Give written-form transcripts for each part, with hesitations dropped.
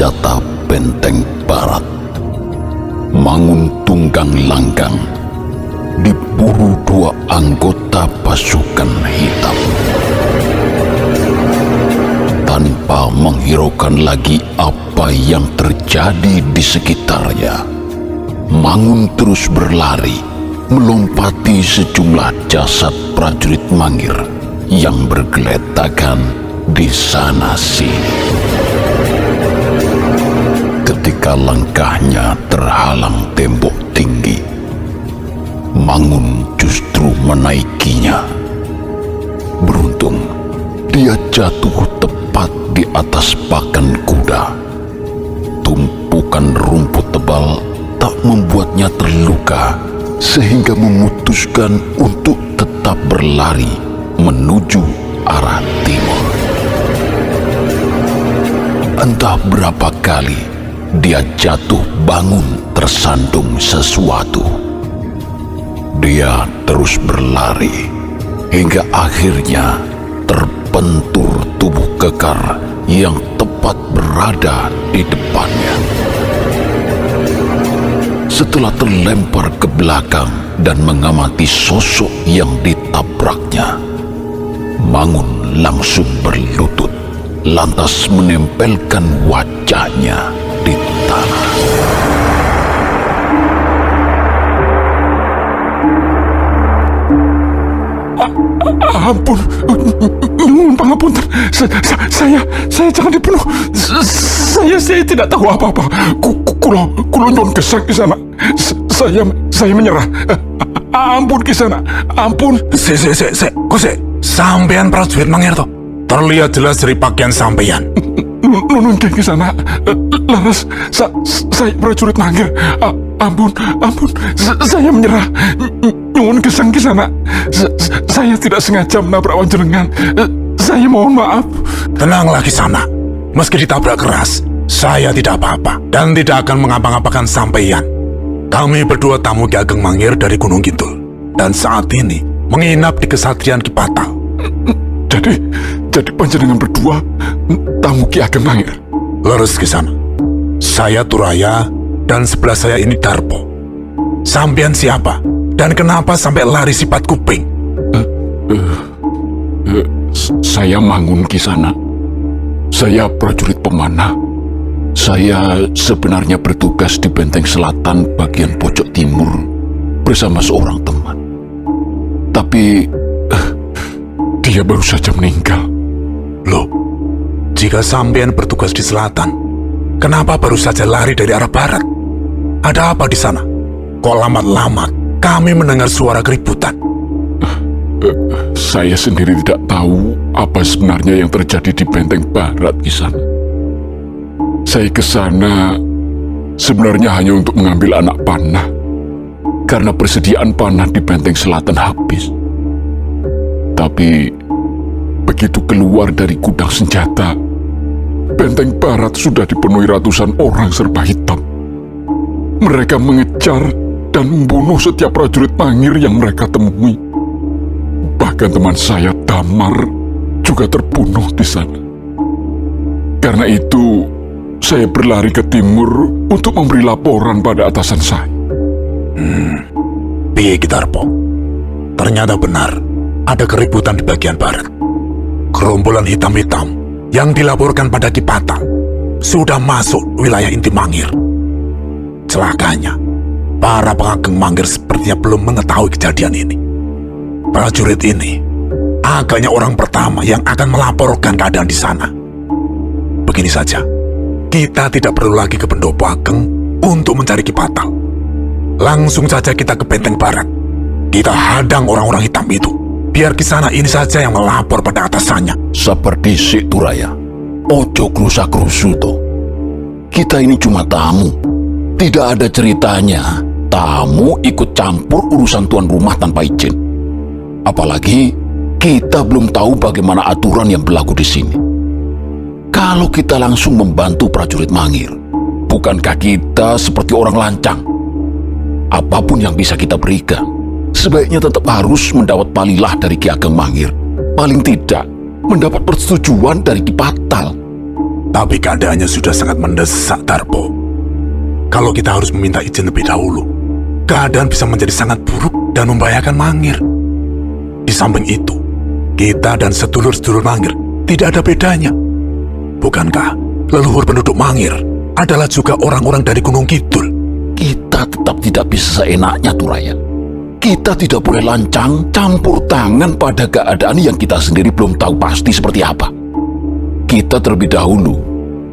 senjata benteng barat. Mangun Tunggang Langgang diburu dua anggota pasukan hitam. Tanpa menghiraukan lagi apa yang terjadi di sekitarnya, Mangun terus berlari melompati sejumlah jasad prajurit Mangir yang bergeletakan di sana sini. Ketika langkahnya terhalang tembok tinggi, Mangun justru menaikinya. Beruntung, dia jatuh tepat di atas pakan kuda. Tumpukan rumput tebal tak membuatnya terluka, sehingga memutuskan untuk tetap berlari menuju arah timur. Entah berapa kali dia jatuh bangun tersandung sesuatu. Dia terus berlari hingga akhirnya terbentur tubuh kekar yang tepat berada di depannya. Setelah terlempar ke belakang dan mengamati sosok yang ditabraknya, Mangun langsung berlutut, lantas menempelkan wajahnya di tanah. Ampun, nyuwun pangapunten. Saya jangan dibunuh. Saya tidak tahu apa-apa. Kulo nyuwun gesang Kisana. Saya menyerah. Ampun Kisana, ampun. Kose, sampean prajurit Mangir toh? Terlihat jelas dari pakaian sampean. Nunun Kisana. Laras, saya prajurit Mangir. Ampun, saya menyerah. Nyuwun gesang Kisana. Saya tidak sengaja menabrak panjenengan. Saya mohon maaf. Tenanglah Kisana. Meski ditabrak keras, saya tidak apa-apa dan tidak akan mengapa-ngapakan sampeyan. Kami berdua tamu Ki Ageng Mangir dari Gunung Kidul, dan saat ini menginap di Kesatrian Kipatal. Jadi panjenengan berdua tamu Ki Ageng Mangir? Leres Kisana. Saya Turaya dan sebelah saya ini Darpo. Sampean siapa? Dan kenapa sampai lari sifat kuping? Saya Mangun Kisana. Saya prajurit pemanah. Saya sebenarnya bertugas di Benteng Selatan bagian pojok timur bersama seorang teman. Tapi dia baru saja meninggal. Loh, jika sampean bertugas di selatan, kenapa baru saja lari dari arah barat? Ada apa di sana? Kok lambat-lambat kami mendengar suara keributan? Saya sendiri tidak tahu apa sebenarnya yang terjadi di Benteng Barat Kisana. Saya ke sana sebenarnya hanya untuk mengambil anak panah, karena persediaan panah di Benteng Selatan habis. Tapi begitu keluar dari gudang senjata, Benteng Barat sudah dipenuhi ratusan orang serba hitam. Mereka mengejar dan membunuh setiap prajurit Mangir yang mereka temui. Bahkan teman saya Damar juga terbunuh di sana. Karena itu, saya berlari ke timur untuk memberi laporan pada atasan saya. Piye Ki Darpo? Ternyata benar ada keributan di bagian barat. Gerombolan hitam-hitam yang dilaporkan pada Ki Patal sudah masuk wilayah inti Mangir. Celakanya, para pengageng Mangir sepertinya belum mengetahui kejadian ini. Prajurit ini agaknya orang pertama yang akan melaporkan keadaan di sana. Begini saja, kita tidak perlu lagi ke Pendopo Ageng untuk mencari Ki Patal. Langsung saja kita ke Benteng Barat. Kita hadang orang-orang hitam itu. Biar Kisana ini saja yang melapor pada atasannya. Seperti si Turaya, ojo krusa-krusu toh. Kita ini cuma tamu. Tidak ada ceritanya tamu ikut campur urusan tuan rumah tanpa izin. Apalagi kita belum tahu bagaimana aturan yang berlaku di sini. Kalau kita langsung membantu prajurit Mangir, bukankah kita seperti orang lancang? Apapun yang bisa kita berikan, sebaiknya tetap harus mendapat palilah dari Ki Ageng Mangir. Paling tidak, mendapat persetujuan dari Ki Patal. Tapi keadaannya sudah sangat mendesak, Darpo. Kalau kita harus meminta izin lebih dahulu, keadaan bisa menjadi sangat buruk dan membahayakan Mangir. Di samping itu, kita dan sedulur-sedulur Mangir tidak ada bedanya. Bukankah leluhur penduduk Mangir adalah juga orang-orang dari Gunung Kidul? Kita tetap tidak bisa seenaknya, Turaya. Kita tidak boleh lancang campur tangan pada keadaan yang kita sendiri belum tahu pasti seperti apa. Kita terlebih dahulu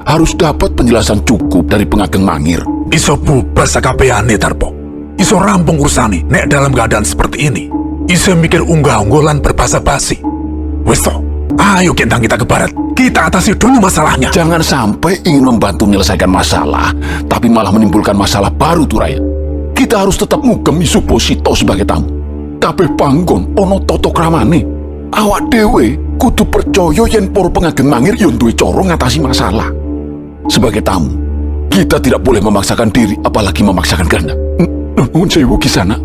harus dapat penjelasan cukup dari pengageng Mangir. Iso bubar sakabehane, Darpo. Iso rampung urusane nek dalam keadaan seperti ini. Iso mikir unggah-unggulan berbahasa basi. Wes toh, ayo Gendang kita ke barat. Kita atasi dulu masalahnya. Jangan sampai ingin membantu menyelesaikan masalah, tapi malah menimbulkan masalah baru, Turaya. Kita harus tetap ngugemi Subosito sebagai tamu. Kabeh panggon ono tata kramane. Awak dhewe kudu percaya yen para pengageng Mangir yo duwe cara ngatasi masalah. Sebagai tamu, kita tidak boleh memaksakan diri, apalagi memaksakan kehendak. Nuwun sewu Kisana.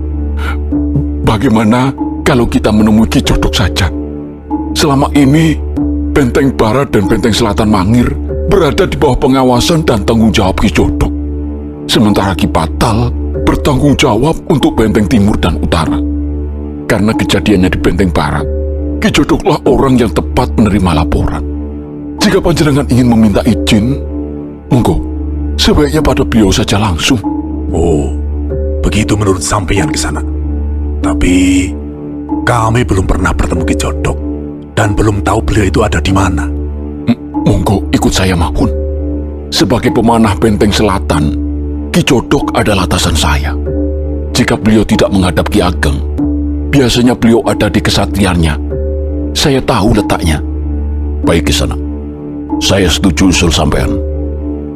Bagaimana kalau kita menemui Ki Jodok saja? Selama ini, Benteng Barat dan Benteng Selatan Mangir berada di bawah pengawasan dan tanggung jawab Ki Jodok. Sementara Ki Patal bertanggung jawab untuk Benteng Timur dan Utara. Karena kejadiannya di Benteng Barat, Ki Jodoklah orang yang tepat menerima laporan. Jika panjenengan ingin meminta izin, monggo, sebaiknya pada beliau saja langsung. Oh, begitu menurut sampeyan Kisana. Tapi kami belum pernah bertemu Ki Jodok dan belum tahu beliau itu ada di mana. Monggo ikut saya, Mahun. Sebagai pemanah Benteng Selatan, Ki Jodok adalah atasan saya. Jika beliau tidak menghadap Ki Ageng, biasanya beliau ada di kesatriannya. Saya tahu letaknya. Baik, Kisana. Saya setuju usul sampean.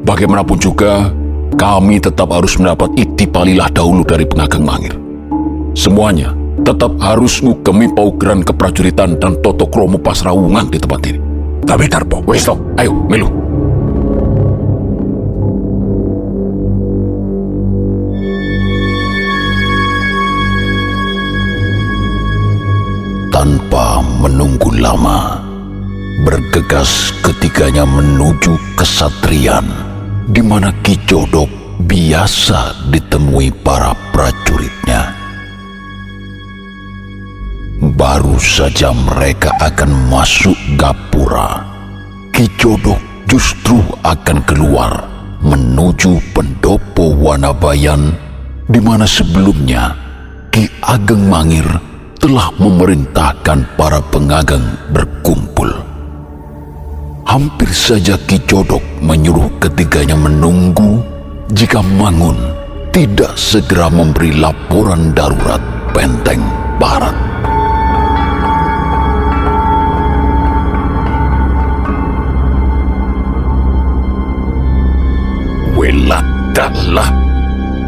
Bagaimanapun juga, kami tetap harus mendapat iktipalilah dahulu dari pengageng Mangir. Semuanya tetap harus ngugemi paugeran keprajuritan dan toto kromo pasrawungan di tempat ini. Tapi Darpo, Wes toh, ayo, melu. Tanpa menunggu lama, bergegas ketiganya menuju kesatrian, di mana Ki Jodok biasa ditemui para prajuritnya. Baru saja mereka akan masuk gapura, Ki Jodok justru akan keluar menuju pendopo Wanabayan, di mana sebelumnya Ki Ageng Mangir telah memerintahkan para pengageng berkumpul. Hampir saja Ki Jodok menyuruh ketiganya menunggu jika Mangun tidak segera memberi laporan darurat Benteng Barat. Weladalah,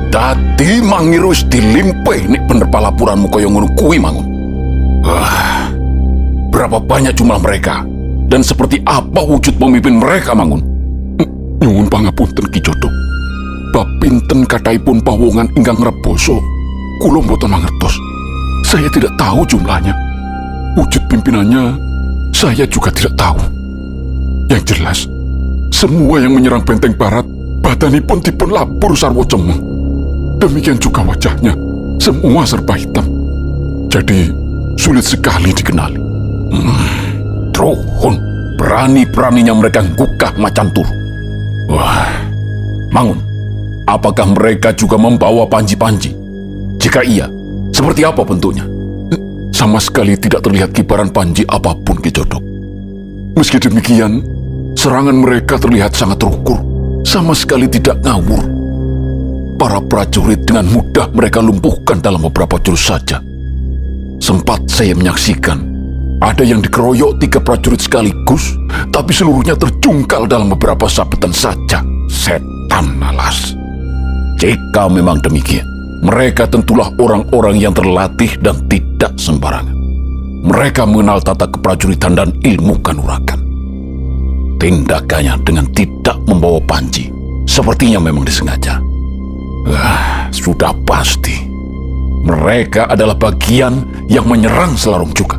tadi Mangir wis dilimpe nek bener palapuranmu kaya ngono kuwi, Mangun. Wah, berapa banyak jumlah mereka dan seperti apa wujud pemimpin mereka, Mangun? Nyuwun pangapunten Ki Jodok. Bab pinten kathahipun pawongan ingkang Reboso, kula mboten mangertos. Saya tidak tahu jumlahnya. Wujud pimpinannya saya juga tidak tahu. Yang jelas, semua yang menyerang Benteng Barat badanipun dipun labur sarwa cemeng. Demikian juga wajahnya, semua serba hitam. Jadi sulit sekali dikenali. Trohon, berani-beraninya mereka gugah macan tur. Wah, Mangun, apakah mereka juga membawa panji-panji? Jika iya, seperti apa bentuknya? Sama sekali tidak terlihat kibaran panji apapun, Ki Jodok. Meski demikian, serangan mereka terlihat sangat terukur, sama sekali tidak ngawur. Para prajurit dengan mudah mereka lumpuhkan dalam beberapa jurus saja. Sempat saya menyaksikan ada yang dikeroyok 3 prajurit sekaligus, tapi seluruhnya terjungkal dalam beberapa sabetan saja. Setan alas. Jika memang demikian, mereka tentulah orang-orang yang terlatih dan tidak sembarangan. Mereka mengenal tata keprajuritan dan ilmu kanuragan. Tindakannya dengan tidak membawa panji sepertinya memang disengaja. Sudah pasti mereka adalah bagian yang menyerang Selarong juga.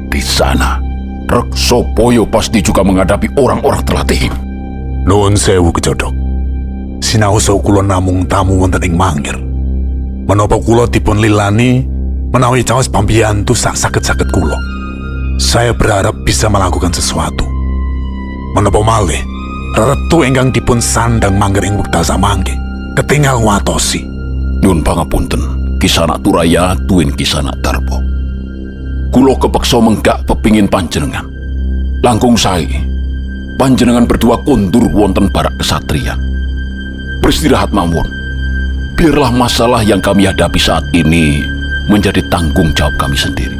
Di sana, Reksopoyo pasti juga menghadapi orang-orang terlatih. Nuwun sewu Kejodok. Sinaosa kula namung tamu wonten ing Mangir. Menapa kula dipun lilani menawi caos pambiyantu sak saged-saged kula. Saya berharap bisa melakukan sesuatu. Menapa malih retu ingkang dipun sandang Mangir ing wekdal samangke ketingal watosi. Nyun pangapunten, Kisanak Turaya tuwin Kisanak Darpo. Kulo kepeksa menggak pepingin panjenengan. Langkung sae, panjenengan berdua kondur wonten barak kesatrian. Beristirahat mawon. Biarlah masalah yang kami hadapi saat ini menjadi tanggung jawab kami sendiri.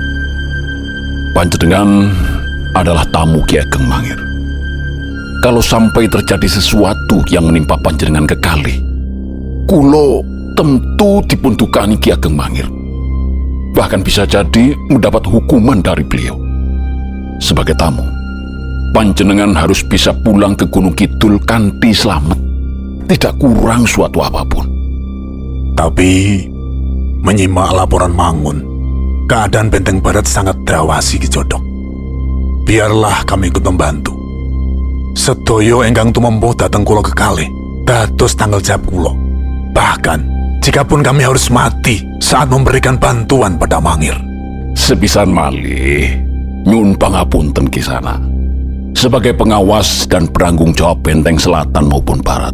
Panjenengan adalah tamu Ki Ageng Mangir. Kalau sampai terjadi sesuatu yang menimpa panjenengan kekalih, kulo tentu dipuntukani Ki Ageng Mangir. Bahkan bisa jadi mendapat hukuman dari beliau. Sebagai tamu, panjenengan harus bisa pulang ke Gunung Kidul kanthi slamet, tidak kurang suatu apapun. Tapi menyimak laporan Mangun, keadaan Benteng Barat sangat drawasi Kejodok. Biarlah kami ikut membantu. Sedaya ingkang tumempuh dhateng kula kekalih dados tanggal jawab kula. Bahkan jikapun kami harus mati saat memberikan bantuan pada Mangir. Sepisan malih, nyun pangapunten Kisana. Sebagai pengawas dan penanggung jawab Benteng Selatan maupun Barat,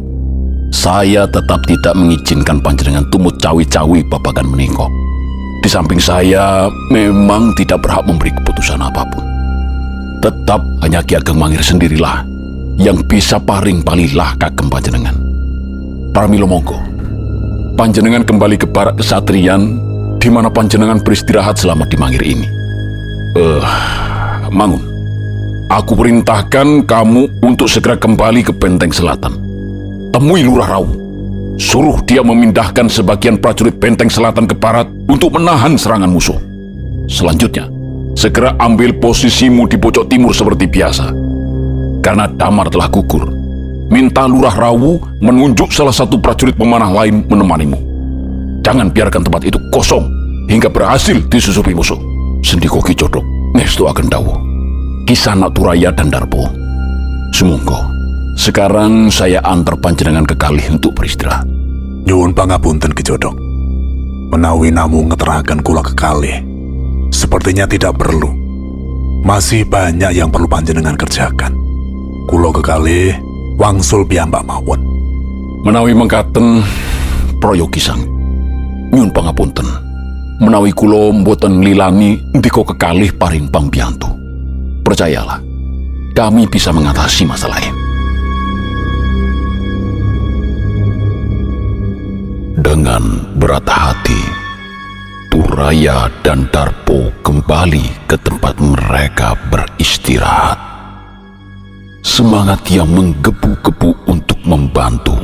saya tetap tidak mengizinkan panjenengan tumut cawi-cawi babagan menika. Di samping saya memang tidak berhak memberi keputusan apapun. Tetap hanya Ki Ageng Mangir sendirilah yang bisa paring palilah kagem panjenengan. Pramila monggo, panjenengan kembali ke barak kesatrian di mana panjenengan beristirahat selama di Mangir ini. Mangun, aku perintahkan kamu untuk segera kembali ke Benteng Selatan. Temui Lurah Rawu, suruh dia memindahkan sebagian prajurit Benteng Selatan ke barat untuk menahan serangan musuh. Selanjutnya, segera ambil posisimu di pojok timur seperti biasa. Karena Damar telah gugur, minta Lurah Rawu menunjuk salah satu prajurit pemanah lain menemanimu. Jangan biarkan tempat itu kosong hingga berhasil disusupi musuh. Sendiko Ki Jodok, ngestu agen dawuh, Kisanak Turaya dan Darpo. Sumunggo, sekarang saya antar panjenengan kekalih untuk beristirahat. Nyuwun pangapunten Kejodok. Menawi namung ngeteraken kula kekalih, sepertinya tidak perlu. Masih banyak yang perlu panjenengan kerjakan. Kula kekalih wangsul piyambak mawon. Menawi mengkaten proyogisang, nyuwun pangapunten. Menawi kula mboten lilani ndika kekalih paring pambiyantu. Percayalah, kami bisa mengatasi masalah ini. Dengan berat hati, Turaya dan Darpo kembali ke tempat mereka beristirahat. Semangat yang menggebu-gebu untuk membantu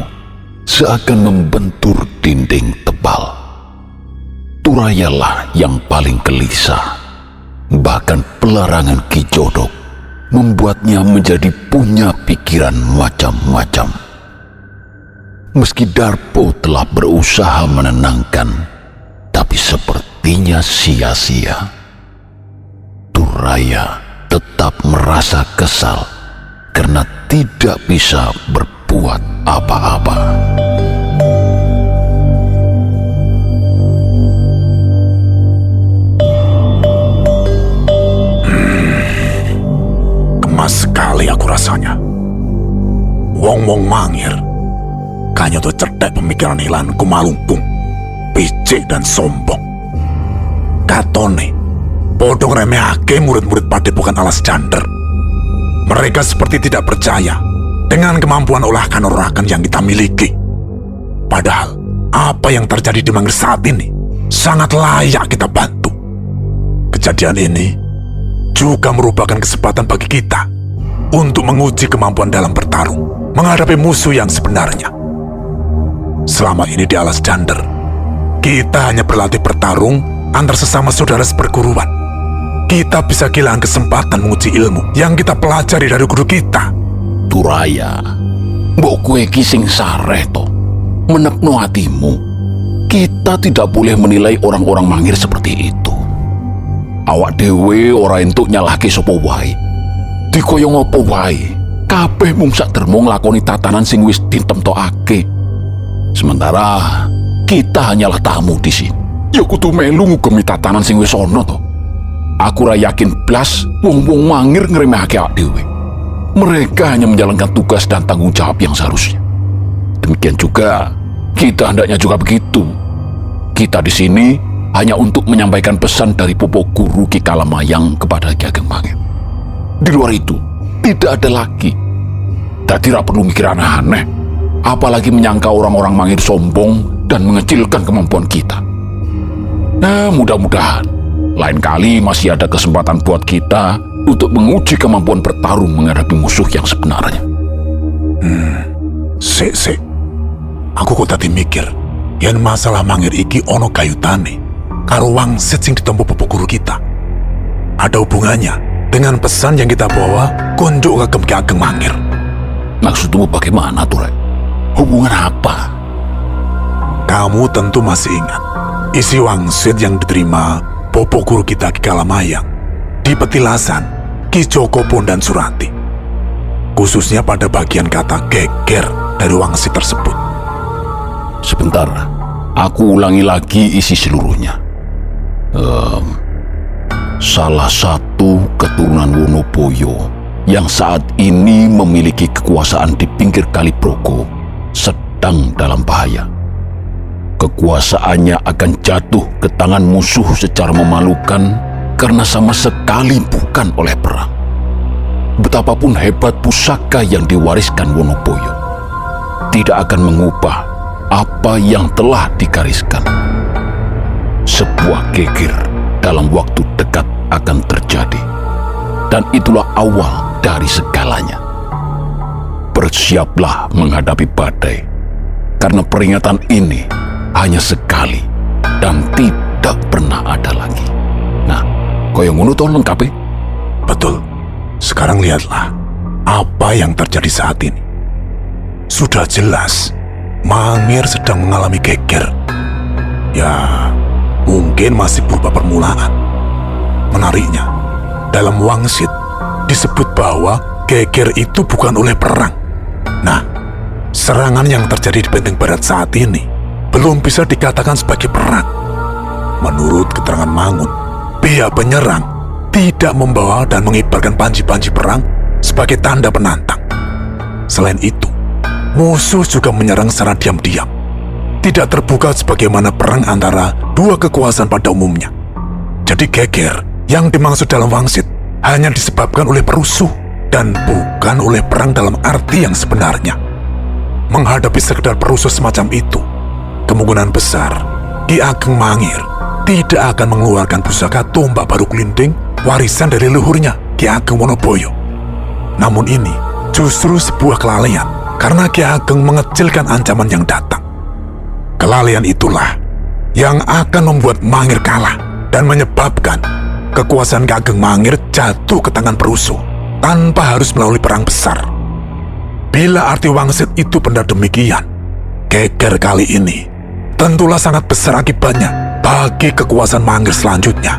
seakan membentur dinding tebal. Turayalah yang paling gelisah. Bahkan pelarangan Ki Jodok membuatnya menjadi punya pikiran macam-macam. Meski Darpo telah berusaha menenangkan, tapi sepertinya sia-sia. Turaya tetap merasa kesal karena tidak bisa berbuat apa-apa. Kemas sekali aku rasanya. Wong-wong Mangir kanya tuh cerdak pemikiran ilan kumalungkung, picik dan sombong. Katone podong remehake murid-murid padepokan Alas Jander. Mereka seperti tidak percaya dengan kemampuan olah kanuragan yang kita miliki. Padahal apa yang terjadi di Mangir saat ini sangat layak kita bantu. Kejadian ini juga merupakan kesempatan bagi kita untuk menguji kemampuan dalam bertarung menghadapi musuh yang sebenarnya. Selama ini di Alas Jander, kita hanya berlatih bertarung antar sesama saudara seperguruan. Kita bisa kehilangan kesempatan menguji ilmu yang kita pelajari dari guru kita. Turaya, mbok kowe iki sing sareh to. Menepno hatimu. Kita tidak boleh menilai orang-orang Mangir seperti itu. Awak dhewe ora entuk nyalahke sapa wae. Dikoyong apa wae, kabeh mung sadermo nglakoni tatanan sing wis ditemtokake. Sementara kita hanyalah tamu di sini. Ya kudu melu ngugemi tatanan sing wis ana to. Aku ra yakin blas wong-wong mangir ngremehake awake dhewe. Mereka hanya menjalankan tugas dan tanggung jawab yang seharusnya. Demikian juga kita hendaknya juga begitu. Kita di sini hanya untuk menyampaikan pesan dari Popo Guru Ki Kalamayang kepada Ki Ageng Mangir. Di luar itu tidak ada lagi. Dadi ra perlu mikir aneh-aneh, apalagi menyangka orang-orang Mangir sombong dan mengecilkan kemampuan kita. Nah, mudah-mudahan lain kali masih ada kesempatan buat kita untuk menguji kemampuan bertarung menghadapi musuh yang sebenarnya. Sik. Aku kok tadi mikir, yen masalah Mangir iki ono kayutane karo wangsit sing ditampa Popo Guru kita. Ada hubungannya dengan pesan yang kita bawa konjuk kagem Ki Ageng Mangir. Maksudmu bagaimana, Turai? Hubungan apa? Kamu tentu masih ingat isi wangsit yang diterima Popo Guru kita Ki Kalamayang di petilasan Ki Joko Bondan Surati, khususnya pada bagian kata geger dari wangsit tersebut. Sebentar, aku ulangi lagi isi seluruhnya. Salah satu keturunan Wonoboyo yang saat ini memiliki kekuasaan di pinggir Kali Progo sedang dalam bahaya. Kekuasaannya akan jatuh ke tangan musuh secara memalukan karena sama sekali bukan oleh perang. Betapapun hebat pusaka yang diwariskan Wonoboyo, tidak akan mengubah apa yang telah digariskan. Sebuah geger dalam waktu dekat akan terjadi, dan itulah awal dari segalanya. Bersiaplah menghadapi badai, karena peringatan ini hanya sekali dan tidak pernah ada lagi. Nah, koyo ngono to lengkap. Betul. Sekarang lihatlah apa yang terjadi saat ini. Sudah jelas Mangir sedang mengalami geger. Ya, mungkin masih berupa permulaan. Menariknya, dalam wangsit disebut bahwa geger itu bukan oleh perang. Nah, serangan yang terjadi di Benteng Barat saat ini belum bisa dikatakan sebagai perang. Menurut keterangan Mangun, pihak penyerang tidak membawa dan mengibarkan panji-panji perang sebagai tanda penantang. Selain itu, musuh juga menyerang secara diam-diam, tidak terbuka sebagaimana perang antara dua kekuasaan pada umumnya. Jadi geger yang dimaksud dalam wangsit hanya disebabkan oleh perusuh dan bukan oleh perang dalam arti yang sebenarnya. Menghadapi sekedar perusuh semacam itu, kemungkinan besar Ki Ageng Mangir tidak akan mengeluarkan pusaka tombak baru kelinding warisan dari leluhurnya Ki Ageng Wonoboyo. Namun ini justru sebuah kelalaian karena Ki Ageng mengecilkan ancaman yang datang. Kelalaian itulah yang akan membuat Mangir kalah dan menyebabkan kekuasaan Ki Ageng Mangir jatuh ke tangan perusuh tanpa harus melalui perang besar. Bila arti wangsit itu benar demikian, geger kali ini tentulah sangat besar akibatnya bagi kekuasaan Mangir selanjutnya.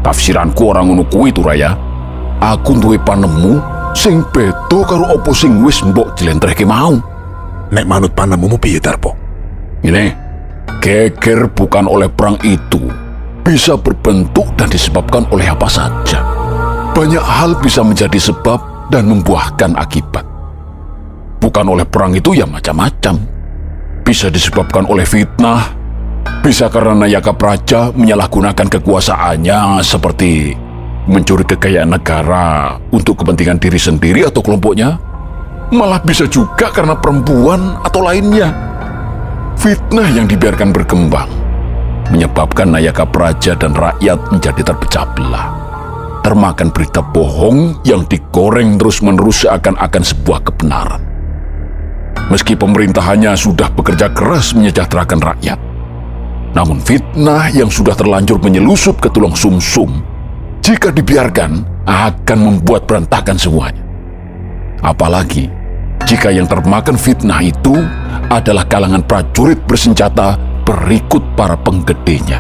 Tafsiranku orang ngono kuwi Turaya. Aku duwe panemu sing beda karo opo sing wis mbok jlentrehke mau. Nek manut panemumu piye, Darpo? Ini, geger bukan oleh perang itu bisa berbentuk dan disebabkan oleh apa saja. Banyak hal bisa menjadi sebab dan membuahkan akibat. Bukan oleh perang itu ya macam-macam. Bisa disebabkan oleh fitnah, bisa karena Nayaka Praja menyalahgunakan kekuasaannya seperti mencuri kekayaan negara untuk kepentingan diri sendiri atau kelompoknya. Malah bisa juga karena perempuan atau lainnya. Fitnah yang dibiarkan berkembang menyebabkan Nayaka Praja dan rakyat menjadi terpecah belah, termakan berita bohong yang digoreng terus-menerus seakan-akan sebuah kebenaran. Meski pemerintahannya sudah bekerja keras menyejahterakan rakyat, namun fitnah yang sudah terlanjur menyelusup ke tulang sumsum, jika dibiarkan akan membuat berantakan semuanya. Apalagi jika yang termakan fitnah itu adalah kalangan prajurit bersenjata berikut para penggedenya.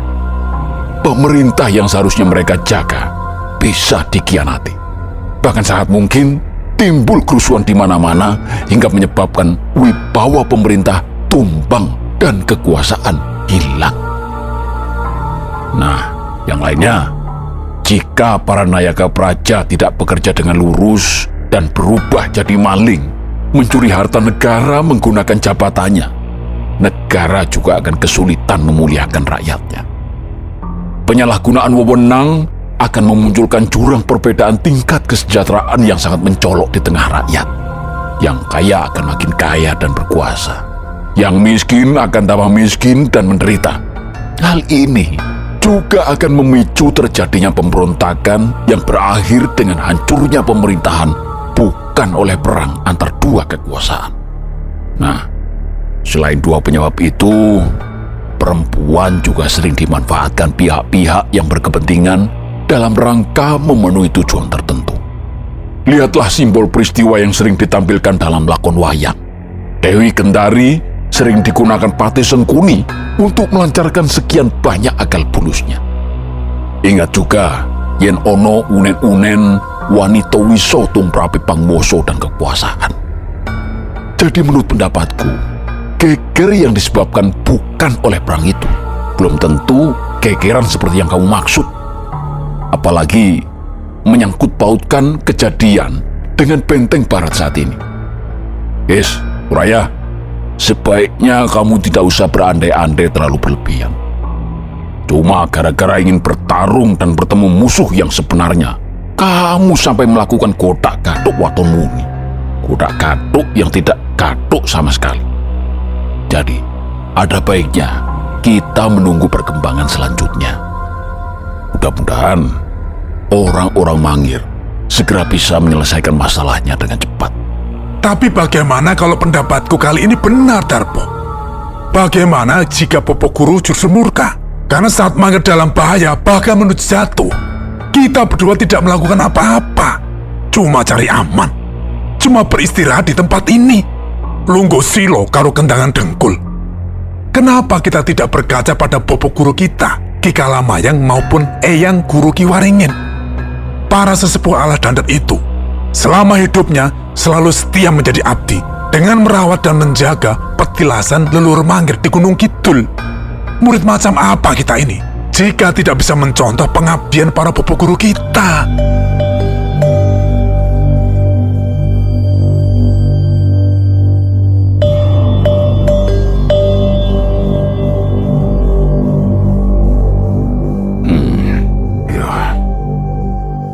Pemerintah yang seharusnya mereka jaga bisa dikhianati. Bahkan sangat mungkin timbul kerusuhan di mana-mana hingga menyebabkan wibawa pemerintah tumbang dan kekuasaan hilang. Nah, yang lainnya, jika para nayaka praja tidak bekerja dengan lurus dan berubah jadi maling, mencuri harta negara menggunakan jabatannya, negara juga akan kesulitan memuliakan rakyatnya. Penyalahgunaan wewenang akan memunculkan jurang perbedaan tingkat kesejahteraan yang sangat mencolok di tengah rakyat. Yang kaya akan makin kaya dan berkuasa. Yang miskin akan tambah miskin dan menderita. Hal ini juga akan memicu terjadinya pemberontakan yang berakhir dengan hancurnya pemerintahan bukan oleh perang antar dua kekuasaan. Nah, selain dua penyebab itu, perempuan juga sering dimanfaatkan pihak-pihak yang berkepentingan dalam rangka memenuhi tujuan tertentu. Lihatlah simbol peristiwa yang sering ditampilkan dalam lakon wayang. Dewi Kendari sering digunakan Pati Sengkuni untuk melancarkan sekian banyak akal bulusnya. Ingat juga, yen ono unen-unen wanita wiso tumrapi pangwoso dan kekuasaan. Jadi menurut pendapatku, geger yang disebabkan bukan oleh perang itu belum tentu gegeran seperti yang kamu maksud. Apalagi menyangkut pautkan kejadian dengan benteng barat saat ini. Suraya, sebaiknya kamu tidak usah berandai-andai terlalu berlebihan. Cuma gara-gara ingin bertarung dan bertemu musuh yang sebenarnya, kamu sampai melakukan godak-gaduk waton muni. Godak-gaduk yang tidak gaduk sama sekali. Jadi, ada baiknya kita menunggu perkembangan selanjutnya. Mudah-mudahan orang-orang Mangir segera bisa menyelesaikan masalahnya dengan cepat. Tapi bagaimana kalau pendapatku kali ini benar, Darpo? Bagaimana jika Popo Guru justru murka? Karena saat Mangir dalam bahaya, bahkan menuju jatuh, kita berdua tidak melakukan apa-apa. Cuma cari aman. Cuma beristirahat di tempat ini. Lungguh silo karo kendangan dengkul. Kenapa kita tidak berkaca pada Popo Guru kita, Ki Kalamayang maupun Eyang Guru Ki Waringin? Para sesepuh Allah Dandat itu selama hidupnya selalu setia menjadi abdi dengan merawat dan menjaga petilasan leluhur Mangir di Gunung Kidul. Murid macam apa kita ini jika tidak bisa mencontoh pengabdian para Popo Guru kita?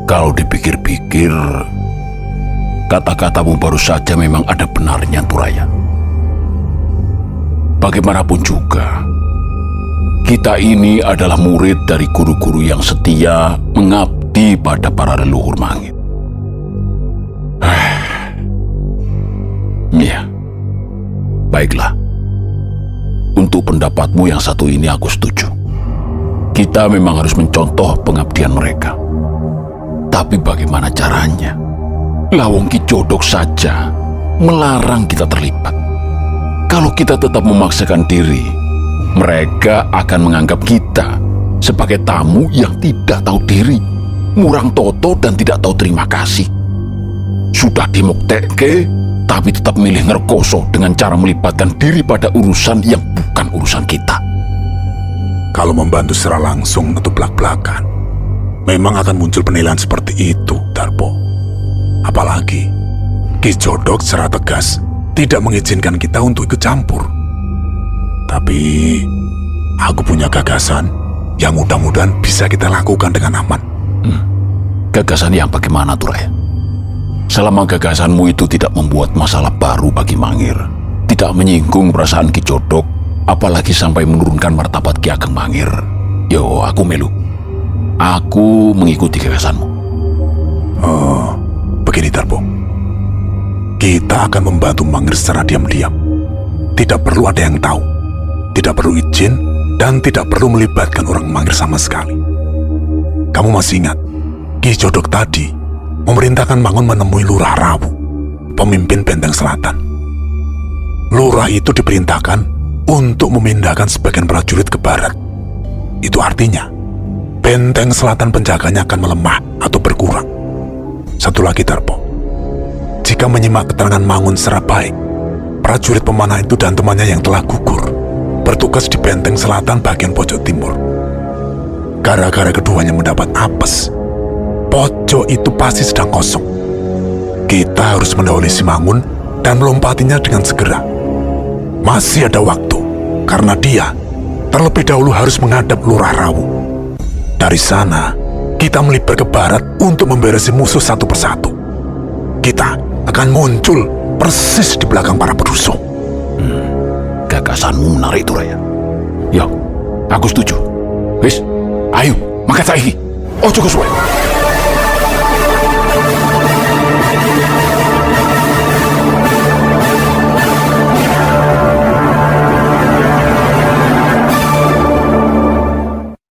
Kalau dipikir-pikir, kata-katamu baru saja memang ada benarnya, Turaya. Bagaimanapun juga, kita ini adalah murid dari guru-guru yang setia mengabdi pada para leluhur Mangir. Ya, baiklah. Untuk pendapatmu yang satu ini aku setuju. Kita memang harus mencontoh pengabdian mereka. Tapi bagaimana caranya? Lawong Ki Jodok saja melarang kita terlibat. Kalau kita tetap memaksakan diri, mereka akan menganggap kita sebagai tamu yang tidak tahu diri, murang toto dan tidak tahu terima kasih. Sudah dimuktekke, tapi tetap milih ngerkoso dengan cara melibatkan diri pada urusan yang bukan urusan kita. Kalau membantu secara langsung atau belak-belakan, memang akan muncul penilaian seperti itu, Darpo. Apalagi Ki Jodok secara tegas tidak mengizinkan kita untuk ikut campur. Tapi aku punya gagasan yang mudah-mudahan bisa kita lakukan dengan aman. Gagasan yang bagaimana, Turaya? Selama gagasanmu itu tidak membuat masalah baru bagi Mangir, tidak menyinggung perasaan Ki Jodok, apalagi sampai menurunkan martabat Ki Ageng Mangir, yo aku melu. Aku mengikuti gagasanmu. Oh, begini Darpo. Kita akan membantu Mangir secara diam-diam. Tidak perlu ada yang tahu. Tidak perlu izin dan tidak perlu melibatkan orang Mangir sama sekali. Kamu masih ingat, Ki Jodok tadi memerintahkan Mangun menemui Lurah Rawu, pemimpin Benteng Selatan. Lurah itu diperintahkan untuk memindahkan sebagian prajurit ke barat. Itu artinya Benteng Selatan penjaganya akan melemah atau berkurang. Satu lagi, Darpo. Ketika menyimak keterangan Mangun secara baik, prajurit pemanah itu dan temannya yang telah gugur bertugas di benteng selatan bagian pojok timur. Gara-gara keduanya mendapat apes, pojok itu pasti sedang kosong. Kita harus mendahului si Mangun dan melompatinya dengan segera. Masih ada waktu, karena dia terlebih dahulu harus menghadap Lurah Rawu. Dari sana, kita melipir ke barat untuk memberesi musuh satu persatu. Kita akan muncul persis di belakang para perusuh. Gagasanmu menarik, Turaya. Ya, aku setuju. Wis, ayo, mangkat saiki. Ojo kesuwen.